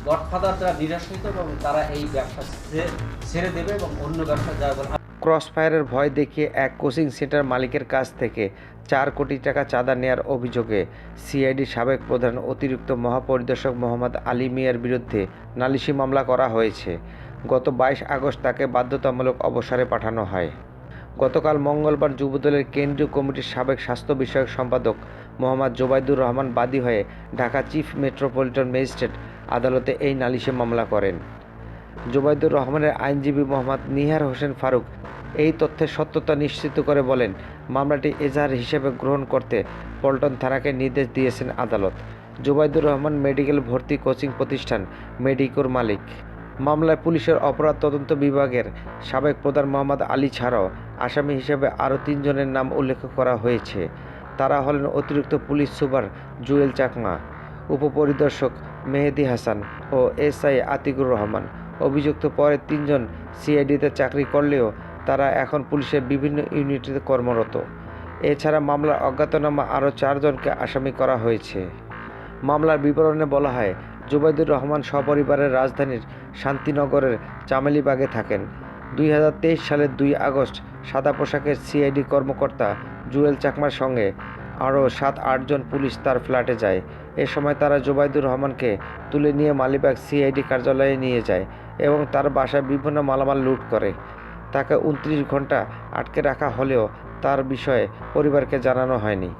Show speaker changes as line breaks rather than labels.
Godfather তারা নিরাশ্রিত এবং তারা এই ব্যবসা ছেড়ে দেবে এবং অন্য ব্যবসা যাবে বলে।
ক্রসফায়ারের ভয় দেখিয়ে এক কোচিং সেন্টার মালিকের কাছ থেকে 4 কোটি টাকা চাঁদা নেয়ার অভিযোগে সিআইডির সাবেক প্রধান অতিরিক্ত মহাপরিদর্শক মোহাম্মদ আলী মিয়ার বিরুদ্ধে নালিশি মামলা করা হয়েছে। গত 22 আগস্ট তাকে বাধ্যতামূলক অবসরে পাঠানো হয়। গতকাল মঙ্গলবার যুবদলের কেন্দ্রীয় কমিটির সাবেক স্বাস্থ্য বিষয়ক সম্পাদক মোহাম্মদ জোবাইদুর রহমান বাদী হয়ে ঢাকা চিফ মেট্রোপলিটন ম্যাজিস্ট্রেট আদালতে এই নালিশি মামলা করেন। জোবাইদুর রহমানের আইনজীবী মোহাম্মদ নিহার হোসেন ফারুক এই তথ্যের সত্যতা নিশ্চিত করে বলেন, মামলাটি এজাহার হিসেবে গ্রহণ করতে পল্টন থানাকে নির্দেশ দিয়েছেন আদালত। জোবাইদুর রহমান মেডিকেল ভর্তি কোচিং প্রতিষ্ঠান মেডিকোর মালিক। মামলায় পুলিশের অপরাধ তদন্ত বিভাগের সাবেক প্রধান মোহাম্মদ আলী ছাড়াও আসামি হিসেবে আরও 3 জনের নাম উল্লেখ করা হয়েছে। তারা হলেন অতিরিক্ত পুলিশ সুপার জুয়েল চাকমা, উপপরিদর্শক মেহেদি হাসান ও এসআই আতিকুর রহমান। অভিযুক্ত পরে 3 জন সিআইডিতে চাকরি করলেও তারা এখন পুলিশের বিভিন্ন ইউনিটে কর্মরত। এছাড়া মামলার অজ্ঞাতনামা আরও 4 জনকে আসামি করা হয়েছে। মামলার বিবরণে বলা হয়, জোবাইদুর রহমান সপরিবারে রাজধানীর শান্তিনগরের চামেলিবাগে থাকেন। 2023 সালের 2 আগস্ট সাদা পোশাকের সিআইডি কর্মকর্তা জুয়েল চাকমার সঙ্গে আরও 7-8 জন পুলিশ তার ফ্ল্যাটে যায়। এ সময় তারা জোবাইদুর রহমানকে তুলে নিয়ে মালিবাগ সিআইডি কার্যালয়ে নিয়ে যায় এবং তার বাসায় বিভিন্ন মালামাল লুট করে। তাকে 29 ঘন্টা আটকে রাখা হলেও তার বিষয়ে পরিবারকে জানানো হয়নি।